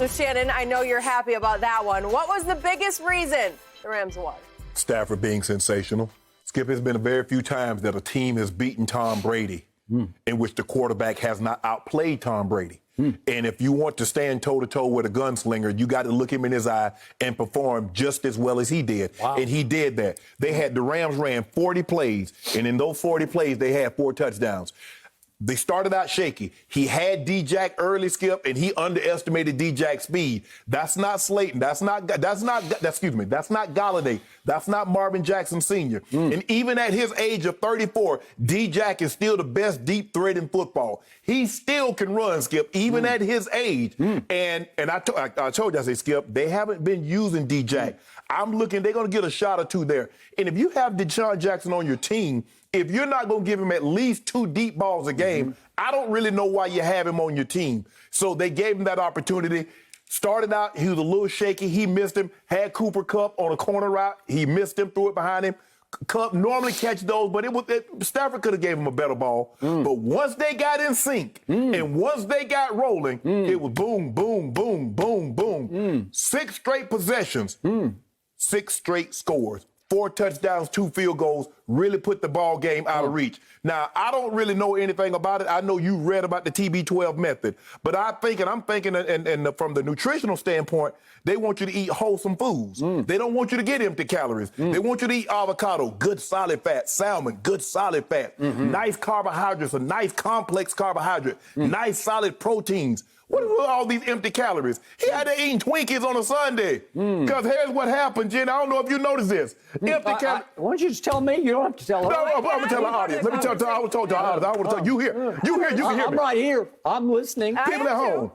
So, Shannon, I know you're happy about that one. What was the biggest reason the Rams won? Stafford being sensational. Skip, has been a very few times that a team has beaten Tom Brady in which the quarterback has not outplayed Tom Brady. And if you want to stand toe-to-toe with a gunslinger, you got to look him in his eye and perform just as well as he did. Wow. And he did that. The Rams ran 40 plays, and in those 40 plays, they had 4 touchdowns. They started out shaky. He had D-Jack early, Skip, and he underestimated D-Jack's speed. That's not Slayton. That's not Galladay. That's not Marvin Jackson Sr. And even at his age of 34, D-Jack is still the best deep threat in football. He still can run, Skip, even at his age. And I told you, I said, Skip, they haven't been using D-Jack. I'm looking, they're going to get a shot or two there. And if you have Deshaun Jackson on your team, if you're not going to give him at least 2 deep balls a game, I don't really know why you have him on your team. So they gave him that opportunity. Started out, he was a little shaky. He missed him. Had Cooper Kupp on a corner route. He missed him, threw it behind him. Kupp normally catch those, but Stafford could have gave him a better ball. But once they got in sync and once they got rolling, it was boom, boom, boom, boom, boom. 6 straight possessions, 6 straight scores. 4 touchdowns, 2 field goals, really put the ball game out of reach. Now, I don't really know anything about it. I know you read about the TB12 method, but I'm thinking, and from the nutritional standpoint, they want you to eat wholesome foods. They don't want you to get empty calories. They want you to eat avocado, good solid fat, salmon, good solid fat, nice carbohydrates, a nice complex carbohydrate, nice solid proteins. What are all these empty calories? He had to eat Twinkies on a Sunday. Because here's what happened, Jen. I don't know if you noticed this. Empty calories. Why don't you just tell me? You don't have to tell her. No, I'm going to tell the audience. Let me tell the audience. I want to tell you here. You can hear me. I'm right here. I'm listening. People at home.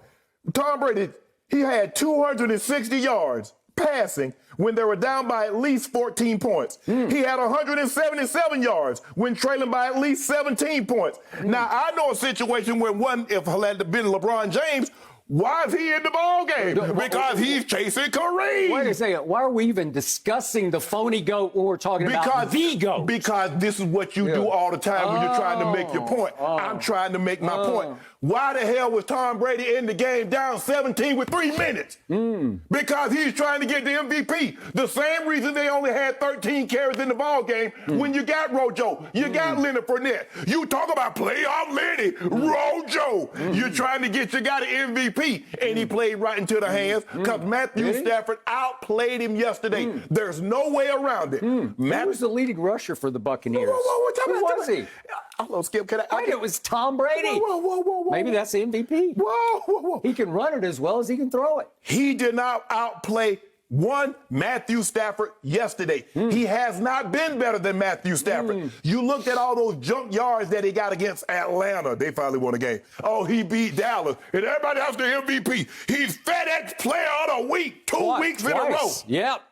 Tom Brady, he had 260 yards passing when they were down by at least 14 points. He had 177 yards when trailing by at least 17 points. Now, I know a situation where if it had been LeBron James, why is he in the ball game? Because he's chasing Kareem. Wait a second. Why are we even discussing the phony goat when we're talking about the goat? Because this is what you do all the time when you're trying to make your point. I'm trying to make my point. Why the hell was Tom Brady in the game down 17 with 3 minutes? Because he's trying to get the MVP. The same reason they only had 13 carries in the ball game when you got Rojo, you got Leonard Fournette. You talk about playoff Lenny, Rojo. You're trying to get your guy the MVP, and he played right into the hands because Matthew Stafford outplayed him yesterday. There's no way around it. Who was the leading rusher for the Buccaneers? Who was he? Hello, Skip. It was Tom Brady. Whoa. Maybe that's the MVP. Whoa. He can run it as well as he can throw it. He did not outplay Matthew Stafford yesterday. He has not been better than Matthew Stafford. You looked at all those junk yards that he got against Atlanta. They finally won a game. Oh, he beat Dallas. And everybody else the MVP. He's FedEx Player of the Week 2 weeks in a row. Yep.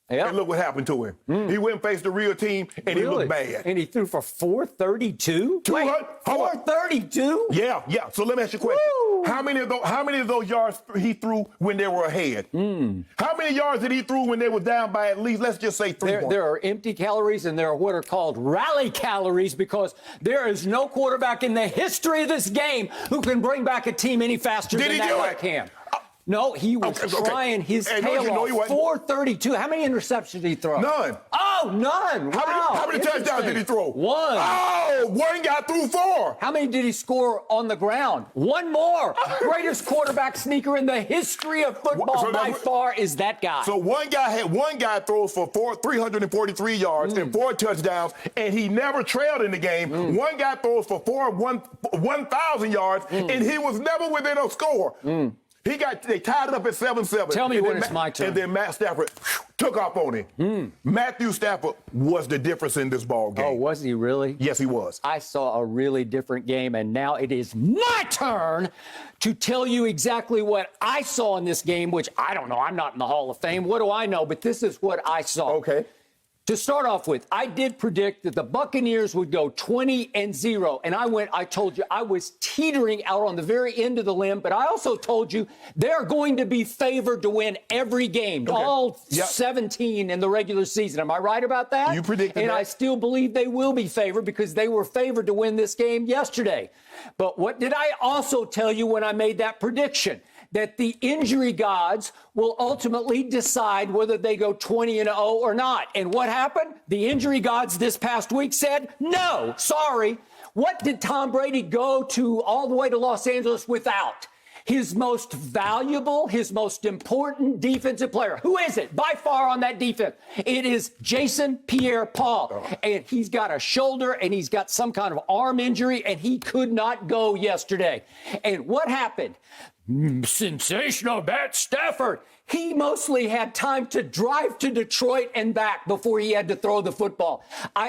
And look what happened to him. He went and faced the real team, and he looked bad. And he threw for 432? 432? Yeah. So let me ask you a question. How many of those yards he threw when they were ahead? How many yards did he throw when they were down by at least, let's just say 3 points? There are empty calories, and there are what are called rally calories, because there is no quarterback in the history of this game who can bring back a team any faster than that guy can. No, he was trying his tail off. 432. How many interceptions did he throw? None. Oh, none. How many touchdowns did he throw? 1. Oh, 1 guy threw 4. How many did he score on the ground? 1 more. Greatest quarterback sneaker in the history of football by far is that guy. So one guy throws for 343 yards and 4 touchdowns, and he never trailed in the game. One guy throws for 1,000 yards, and he was never within a score. They tied it up at 7-7. Tell me when it's my turn. And then Matt Stafford took off on him. Matthew Stafford was the difference in this ball game. Oh, was he really? Yes, he was. I saw a really different game, and now it is my turn to tell you exactly what I saw in this game, which I don't know. I'm not in the Hall of Fame. What do I know? But this is what I saw. Okay. To start off with, I did predict that the Buccaneers would go 20-0. And I told you I was teetering out on the very end of the limb, but I also told you they're going to be favored to win every game, all 17 in the regular season. Am I right about that? You predicted and that. I still believe they will be favored because they were favored to win this game yesterday. But what did I also tell you when I made that prediction? that the injury gods will ultimately decide whether they go 20-0 or not. And what happened? The injury gods this past week said, no, sorry. What did Tom Brady go to all the way to Los Angeles without? His most valuable, his most important defensive player. Who is it by far on that defense? It is Jason Pierre-Paul. And he's got a shoulder and he's got some kind of arm injury and he could not go yesterday. And what happened? Sensational Matt Stafford. He mostly had time to drive to Detroit and back before he had to throw the football.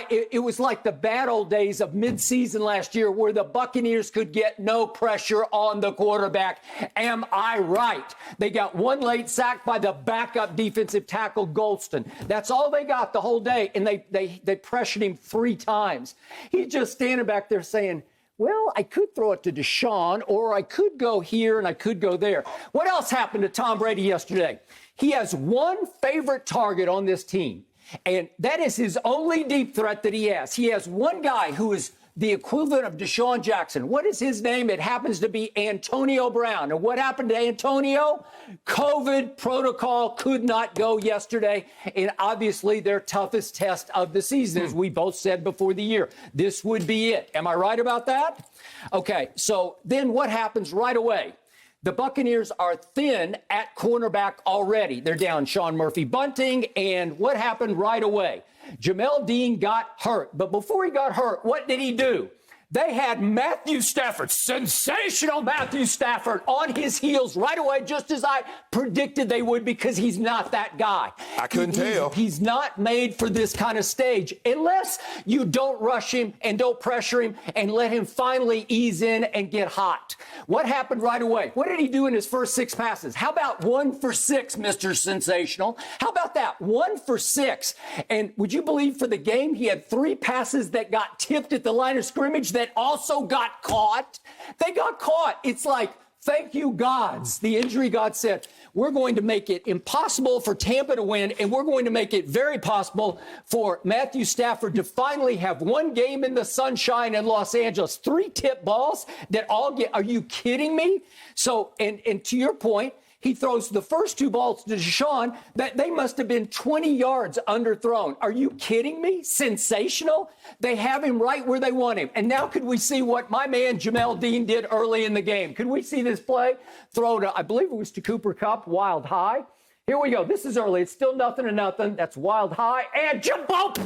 It was like the bad old days of midseason last year where the Buccaneers could get no pressure on the quarterback. Am I right? They got one late sack by the backup defensive tackle Golston. That's all they got the whole day, and they pressured him 3 times. He's just standing back there saying, well, I could throw it to Deshaun, or I could go here and I could go there. What else happened to Tom Brady yesterday? He has one favorite target on this team, and that is his only deep threat that he has. He has one guy who is the equivalent of Deshaun Jackson. What is his name? It happens to be Antonio Brown. And what happened to Antonio? COVID protocol, could not go yesterday. And obviously their toughest test of the season, as we both said before the year. This would be it. Am I right about that? Okay, so then what happens right away? The Buccaneers are thin at cornerback already. They're down Sean Murphy-Bunting. And what happened right away? Jamel Dean got hurt. But before he got hurt, what did he do? They had Matthew Stafford, sensational Matthew Stafford, on his heels right away, just as I predicted they would, because he's not that guy. I couldn't tell. He's not made for this kind of stage unless you don't rush him and don't pressure him and let him finally ease in and get hot. What happened right away? What did he do in his first 6 passes? How about 1 for 6, Mr. Sensational? How about that? 1 for 6. And would you believe for the game, he had 3 passes that got tipped at the line of scrimmage that also got caught. They got caught. It's like, thank you, gods. The injury god said, we're going to make it impossible for Tampa to win, and we're going to make it very possible for Matthew Stafford to finally have one game in the sunshine in Los Angeles. 3 tip balls that all get, are you kidding me? So, and to your point, he throws the first 2 balls to Deshaun that they must have been 20 yards underthrown. Are you kidding me? Sensational. They have him right where they want him. And now could we see what my man Jamel Dean did early in the game? Could we see this play? Throw to, I believe it was to Cooper Kupp, wild high. Here we go. This is early. It's still 0-0. That's wild high. And jump up.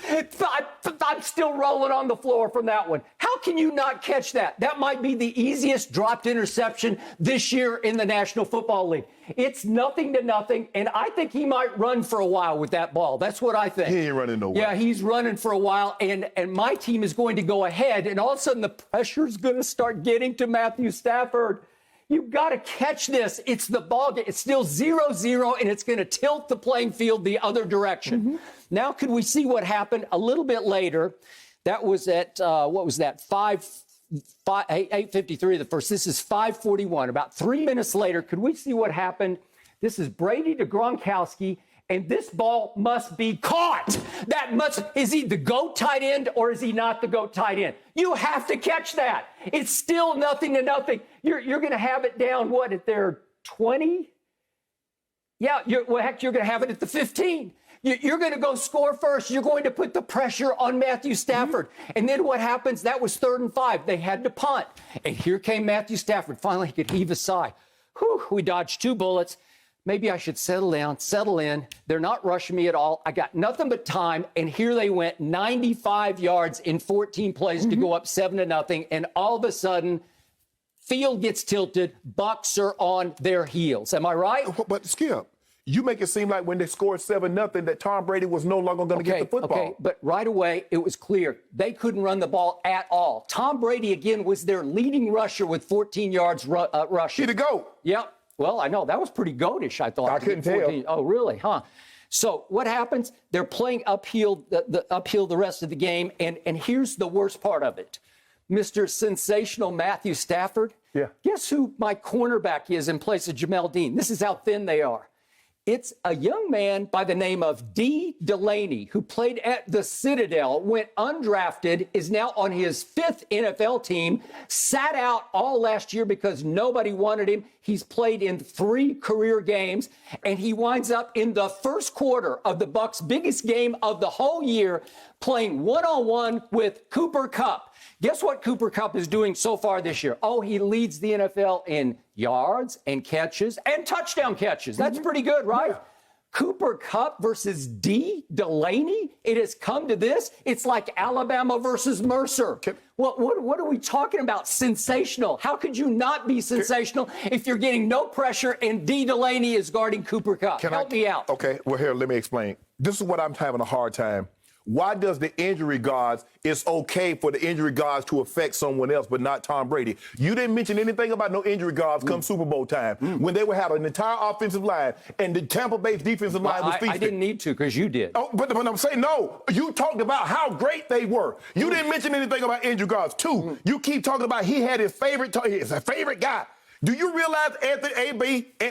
I'm still rolling on the floor from that one. How can you not catch that? That might be the easiest dropped interception this year in the National Football League. It's 0-0, and I think he might run for a while with that ball. That's what I think. He ain't running nowhere. Yeah, he's running for a while, and my team is going to go ahead, and all of a sudden the pressure's going to start getting to Matthew Stafford. You've got to catch this. It's the ball game. It's still 0-0, and it's going to tilt the playing field the other direction. Mm-hmm. Now, could we see what happened a little bit later? That was at, what was that, 8:53 the first. This is 5:41. About 3 minutes later, could we see what happened? This is Brady to Gronkowski, and this ball must be caught. Is he the GOAT tight end or is he not the GOAT tight end? You have to catch that. It's still 0-0. You're going to have it down, what, at their 20? Yeah, you're going to have it at the 15. You're going to go score first. You're going to put the pressure on Matthew Stafford. Mm-hmm. And then what happens? That was 3rd and 5. They had to punt. And here came Matthew Stafford. Finally, he could heave a sigh. Whew, we dodged 2 bullets. Maybe I should settle in. They're not rushing me at all. I got nothing but time. And here they went, 95 yards in 14 plays to go up 7-0. And all of a sudden, field gets tilted. Bucs are on their heels. Am I right? But Skip, you make it seem like when they scored 7-0 that Tom Brady was no longer going to get the football. Okay, but right away, it was clear. They couldn't run the ball at all. Tom Brady, again, was their leading rusher with 14 yards rushing. He the GOAT. Yep. Well, I know. That was pretty goatish, I thought. I couldn't tell. Oh, really? Huh? So what happens? They're playing uphill the rest of the game, and here's the worst part of it. Mr. Sensational Matthew Stafford. Yeah. Guess who my cornerback is in place of Jamel Dean? This is how thin they are. It's a young man by the name of D. Delaney, who played at the Citadel, went undrafted, is now on his 5th NFL team, sat out all last year because nobody wanted him. He's played in 3 career games, and he winds up in the first quarter of the Bucs' biggest game of the whole year, playing one-on-one with Cooper Kupp. Guess what Cooper Kupp is doing so far this year? Oh, he leads the NFL in yards and catches and touchdown catches. That's pretty good, right? Yeah. Cooper Kupp versus D. Delaney? It has come to this. It's like Alabama versus Mercer. What are we talking about? Sensational. How could you not be sensational if you're getting no pressure and D. Delaney is guarding Cooper Kupp? Help me out. Okay, well, here, let me explain. This is what I'm having a hard time. Why does the injury guards, it's okay for the injury guards to affect someone else, but not Tom Brady? You didn't mention anything about no injury guards come Super Bowl time when they would have an entire offensive line and the Tampa Bay defensive line was feasting. I didn't need to because you did. Oh, but I'm saying, no, you talked about how great they were. You didn't mention anything about injury guards. 2, you keep talking about he had his favorite guy. Do you realize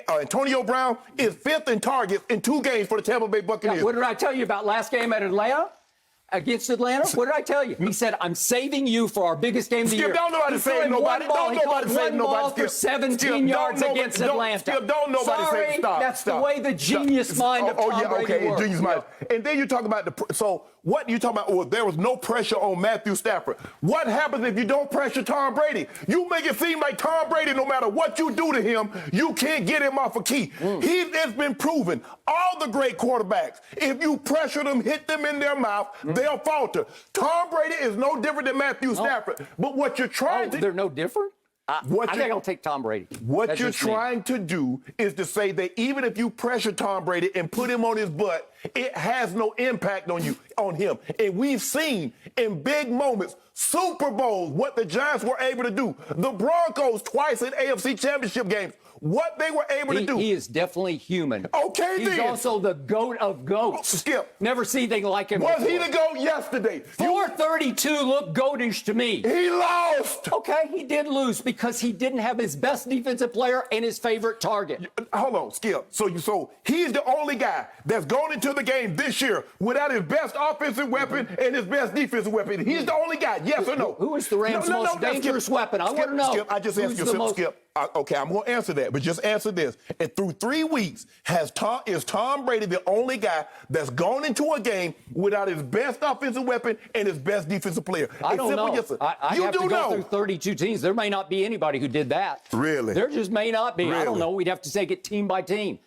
Antonio Brown is 5th in targets in 2 games for the Tampa Bay Buccaneers? Yeah, what did I tell you about last game at Atlanta? Against Atlanta? What did I tell you? He said, I'm saving you for our biggest game of the year. Don't nobody save nobody. Don't nobody save nobody. For 17 yards against Atlanta. Don't nobody save. Stop. That's the way the genius mind of Tom Brady works. Genius mind. And then you talk about what you talking about? Oh, there was no pressure on Matthew Stafford. What happens if you don't pressure Tom Brady? You make it seem like Tom Brady, no matter what you do to him, you can't get him off a key. It's been proven. All the great quarterbacks, if you pressure them, hit them in their mouth, they'll falter. Tom Brady is no different than Matthew Stafford. But what you're trying to... They're no different? I think I'll take Tom Brady. What you're trying to do is to say that even if you pressure Tom Brady and put him on his butt, it has no impact on him. And we've seen in big moments, Super Bowls, what the Giants were able to do. The Broncos twice in AFC Championship games, what they were able to do. He is definitely human. Okay, He's also the GOAT of GOATs. Skip. Never seen anything like him Was before. he the GOAT yesterday? 432 looked goatish to me. He lost. Okay, he did lose because he didn't have his best defensive player and his favorite target. Hold on, Skip. So he's the only guy that's gone into the game this year without his best offensive weapon and his best defensive weapon. He's the only guy, yes or no? Who is the Rams' most dangerous weapon? I want to know. Skip, I just asked you, Skip. Okay, I'm going to answer that, but just answer this. And through 3 weeks, is Tom Brady the only guy that's gone into a game without his best offensive weapon and his best defensive player? I don't know. I have to go through 32 teams. There may not be anybody who did that. Really? There just may not be. Really? I don't know. We'd have to take it team by team.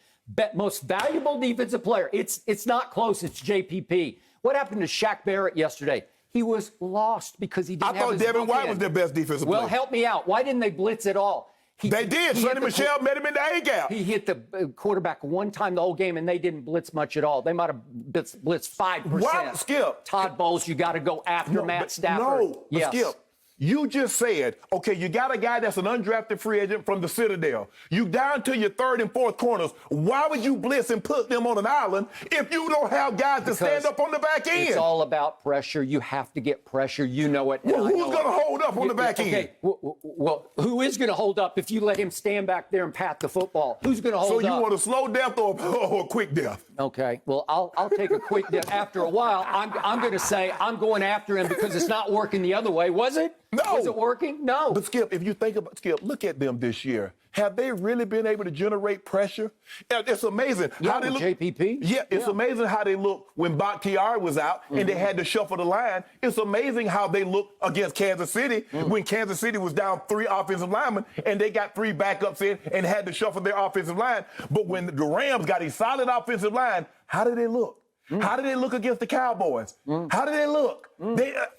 Most valuable defensive player. It's not close. It's JPP. What happened to Shaq Barrett yesterday? He was lost because he didn't have his I thought Devin White was their best defensive player. Well, help me out. Why didn't they blitz at all? They did. Sonny Michel met him in the A-gap. He hit the quarterback one time the whole game, and they didn't blitz much at all. They might have blitzed 5%. Why, Skip? Todd Bowles, you got to go after Matt Stafford. Yes. Skip. You just said, okay, you got a guy that's an undrafted free agent from the Citadel. You down to your 3rd and 4th corners. Why would you blitz and put them on an island if you don't have guys to stand up on the back end? It's all about pressure. You have to get pressure. You know it. Well, who's going to hold up on the back end? Okay, well, who is going to hold up if you let him stand back there and pat the football? Who's going to hold up? So you want a slow death or a quick death? Okay, well, I'll take a quick death. After a while, I'm going to say I'm going after him because it's not working the other way. Was it? No. Was it working? No. But Skip, if you think about look at them this year. Have they really been able to generate pressure? It's amazing how they look. JPP? Yeah, it's amazing how they look when Bakhtiari was out and they had to shuffle the line. It's amazing how they look against Kansas City when Kansas City was down 3 offensive linemen and they got 3 backups in and had to shuffle their offensive line. But when the Rams got a solid offensive line, how did they look? How did they look against the Cowboys? How did they look?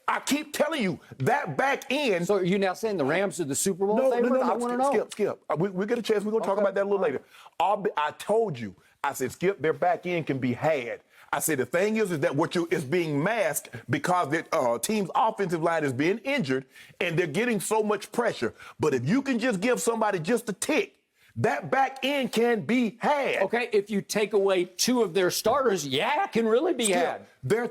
I keep telling you, that back end. So are you now saying the Rams are the Super Bowl favorite? No, I want to know. Skip. We get a chance. We're going to talk about that a little later. I told you. I said, Skip, their back end can be had. I said, the thing is that is being masked because the team's offensive line is being injured and they're getting so much pressure. But if you can just give somebody just a tick, that back end can be had. Okay, if you take away 2 of their starters, it can really be had. They're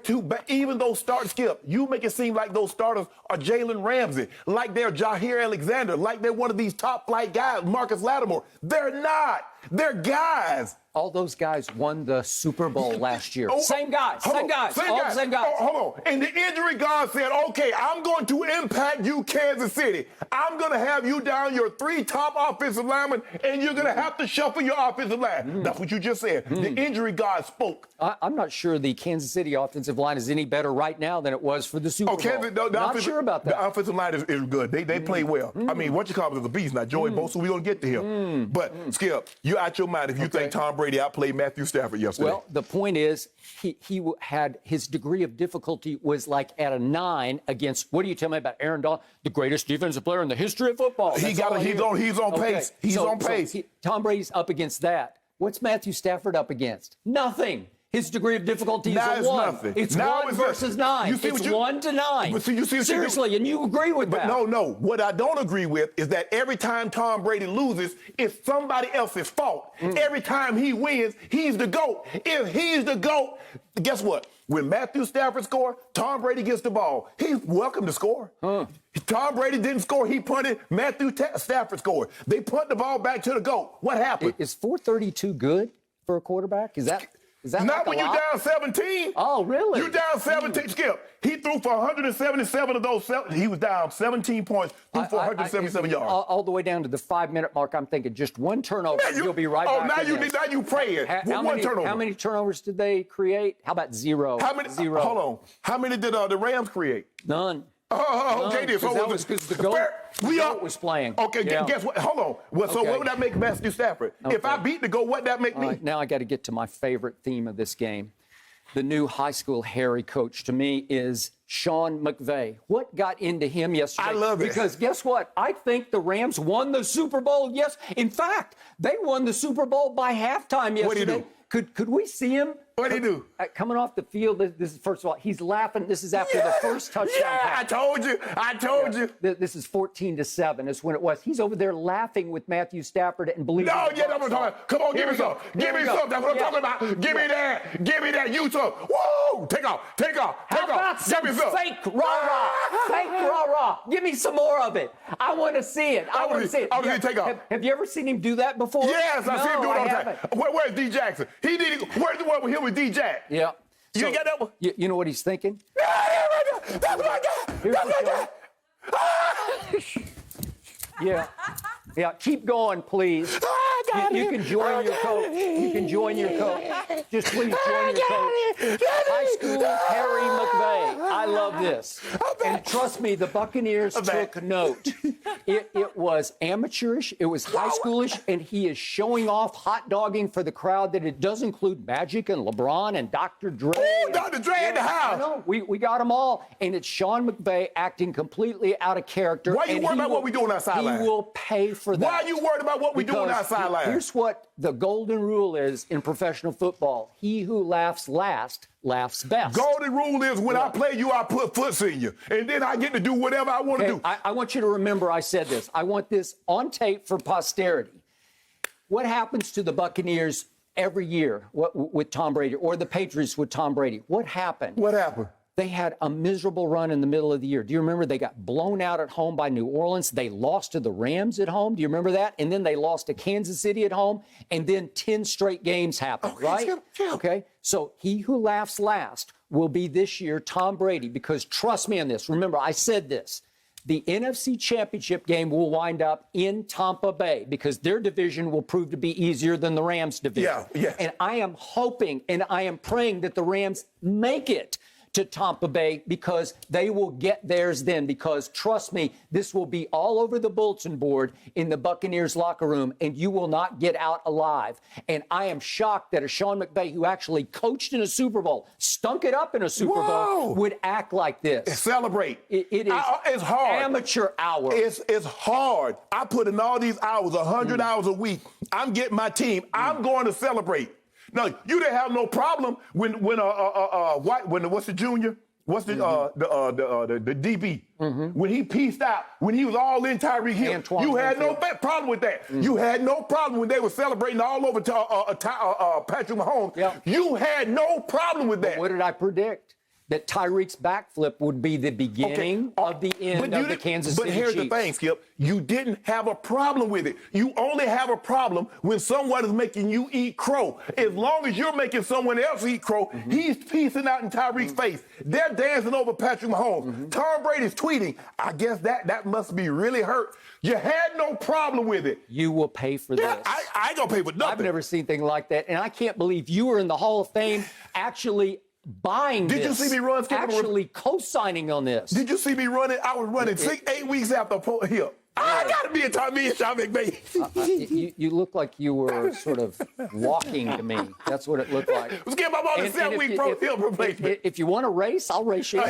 even those starters, Skip, you make it seem like those starters are Jalen Ramsey, like they're Jair Alexander, like they're one of these top flight guys, Marcus Lattimore. They're not. They're guys. All those guys won the Super Bowl last year. Same guys. Same guys. Hold on. And the injury God said, okay, I'm going to impact you, Kansas City. I'm going to have you down your 3 top offensive linemen, and you're going to have to shuffle your offensive line. That's what you just said. The injury God spoke. I'm not sure the Kansas City offensive line is any better right now than it was for the Super Bowl. Not sure about that. The offensive line is good. They play well. I mean, what you call it is a beast. Now, Joey Bosa, we're going to get to him. But, Skip, you're out your mind if you think Tom Brady outplayed Matthew Stafford yesterday. Well, the point is, he had his degree of difficulty was like at a 9 against, what do you tell me about Aaron Donald, the greatest defensive player in the history of football? He's on pace. He's on pace. Tom Brady's up against that. What's Matthew Stafford up against? Nothing. His degree of difficulty is a 1. Nothing. It's now 1 versus 9. It's 1 to 9. But see, you see Seriously, and you agree with that? No. What I don't agree with is that every time Tom Brady loses, it's somebody else's fault. Every time he wins, he's the GOAT. If he's the GOAT, guess what? When Matthew Stafford scores, Tom Brady gets the ball. He's welcome to score. Tom Brady didn't score. He punted. Matthew Stafford scored. They punt the ball back to the GOAT. What happened? Is 432 good for a quarterback? Is that not like when you're down 17. Oh, really? You're down 17. Skip. He threw for 177 of those. He was down 17 points, threw for 177 yards. All the way down to the 5-minute mark, I'm thinking just one turnover, you'll be right back. Now you praying. One turnover. How many turnovers did they create? How about 0? Zero. Hold on. How many did the Rams create? None. Okay, so that was because the GOAT was playing. Okay, guess what? Hold on. Well, so what would that make Matthew Stafford? Okay. If I beat the GOAT, what'd that make me? Now I got to get to my favorite theme of this game. The new high school Harry coach to me is Sean McVay. What got into him yesterday? I love it. Because guess what? I think the Rams won the Super Bowl. Yes. In fact, they won the Super Bowl by halftime yesterday. What did he do? Could we see him? What did he do? Coming off the field, this is, first of all, he's laughing. This is after the first touchdown pass. I told you. This is 14-7 is when it was. He's over there laughing with Matthew Stafford and believing. No, that's what I'm talking about. Come on, give me some. Give me some. That's what I'm talking about. Give me that. Give me that. You some. Woo! Take off. How about some fake rah-rah? Fake rah-rah. Give me some more of it. I want to see it. I want to see it. I want to see it take off. Have you ever seen him do that before? Yes, I see him do it all the time. Where's D. Jackson? He did it. Where's the one with him with D. Jack? Yeah. You got that one? You know what he's thinking? That's what I got. Yeah, keep going, please. You can join your coach. You can join your coach. Just please join your coach. High school Harry McVay. I love this. And trust me, the Buccaneers took note. It was amateurish. It was high schoolish. And he is showing off hot dogging for the crowd that it does include Magic and LeBron and Dr. Dre. Ooh, Dr. Dre in the house. I know. We got them all. And it's Sean McVay acting completely out of character. Why are you worried about what we do on our sideline? He will pay for that. Why are you worried about what we do on our sideline? Here's what the golden rule is in professional football. He who laughs last laughs best. Golden rule is when I play you, I put foots in you. And then I get to do whatever I want to do. I want you to remember I said this. I want this on tape for posterity. What happens to the Buccaneers every year with Tom Brady, or the Patriots with Tom Brady? What happened? What happened? They had a miserable run in the middle of the year. Do you remember they got blown out at home by New Orleans? They lost to the Rams at home. Do you remember that? And then they lost to Kansas City at home. And then 10 straight games happened, right? Okay. So he who laughs last will be this year Tom Brady, because trust me on this. Remember, I said this. The NFC Championship game will wind up in Tampa Bay because their division will prove to be easier than the Rams division. Yeah. And I am hoping and I am praying that the Rams make it to Tampa Bay, because they will get theirs then, because trust me, this will be all over the bulletin board in the Buccaneers locker room, and you will not get out alive. And I am shocked that a Sean McVay, who actually coached in a Super Bowl, stunk it up in a Super Bowl, would act like this. Celebrate. It is it's hard. Amateur hour. It's hard. I put in all these hours, 100 hours a week. I'm getting my team. I'm going to celebrate. No, you didn't have no problem when what's the junior? What's the the DB? When he pieced out, when he was all in Tyreek Hill, Antoine you had no Winfield. problem with that. You had no problem when they were celebrating all over Patrick Mahomes. Yep. You had no problem with that. What did I predict? that Tyreek's backflip would be the beginning of the end of the Kansas City But here's Chiefs. the thing, Skip. You didn't have a problem with it. You only have a problem when someone is making you eat crow. As long as you're making someone else eat crow, he's piecing out in Tyreek's face. They're dancing over Patrick Mahomes. Tom Brady's tweeting. I guess that must be really hurt. You had no problem with it. You will pay for Yeah, this. I ain't gonna pay for nothing. I've never seen anything like that, and I can't believe you were in the Hall of Fame actually buying this. Did you see me run? Skip, actually co-signing on this? Did you see me running? I was running 8 weeks after here. I gotta be a Tom and Sharpe McVay. You look like you were sort of walking to me. That's what it looked like. Skip, I'm on the 7-week hip replacement. If you want to race, I'll race you.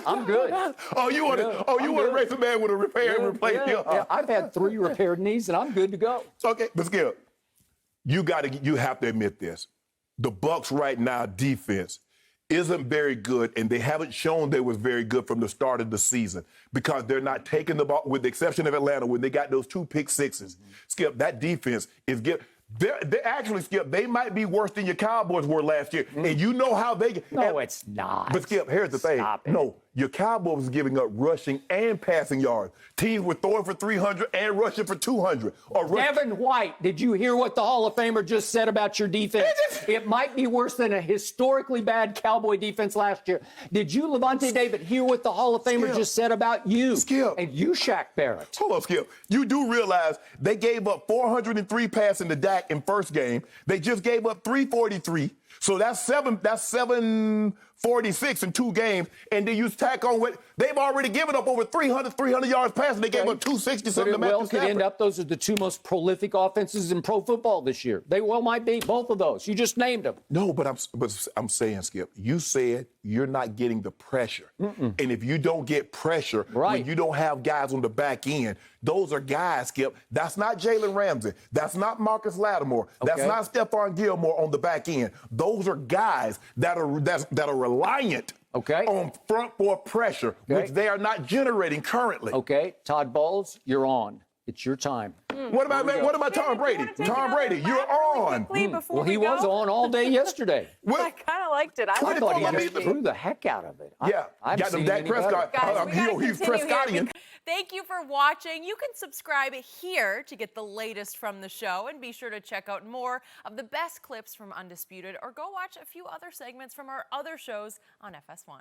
I'm good. Oh, you want to race a man with a repair and replace hip? Yeah, I've had 3 repaired knees, and I'm good to go. Okay, but Skip, you have to admit this. The Bucs right now defense isn't very good, and they haven't shown they was very good from the start of the season because they're not taking the ball, with the exception of Atlanta, when they got those 2 pick sixes. Skip, that defense is good. They're actually, Skip, they might be worse than your Cowboys were last year. And you know how they... No, it's not. But Skip, here's the thing. Stop it. No, your Cowboys is giving up rushing and passing yards. Teams were throwing for 300 and rushing for 200. Devin White, did you hear what the Hall of Famer just said about your defense? It might be worse than a historically bad Cowboy defense last year. Did you, Levante David, hear what the Hall of Famer just said about you? Skip. And you, Shaq Barrett. Hold on, Skip. You do realize they gave up 403 passing to Dak in first game. They just gave up 343. So that's 746 in 2 games. And then you tack on what they've already given up over 300 yards passing. They gave up 260 something to Matthew Stafford. Could end up, those are the 2 most prolific offenses in pro football this year. They well might be, both of those. You just named them. No, but I'm saying, Skip, you said you're not getting the pressure. And if you don't get pressure, when you don't have guys on the back end, those are guys, Skip. That's not Jalen Ramsey. That's not Marcus Lattimore. That's not Stephon Gilmore on the back end. Those are guys that are reliant on front court pressure, which they are not generating currently. Okay, Todd Bowles, you're on. It's your time. What about Tom Brady? Tom Brady, you're on. Well, he was on all day yesterday. I kind of liked it. I thought he just threw the heck out of it. Yeah, got them Dak Prescott. He's Prescottian. Thank you for watching. You can subscribe here to get the latest from the show, and be sure to check out more of the best clips from Undisputed, or go watch a few other segments from our other shows on FS1.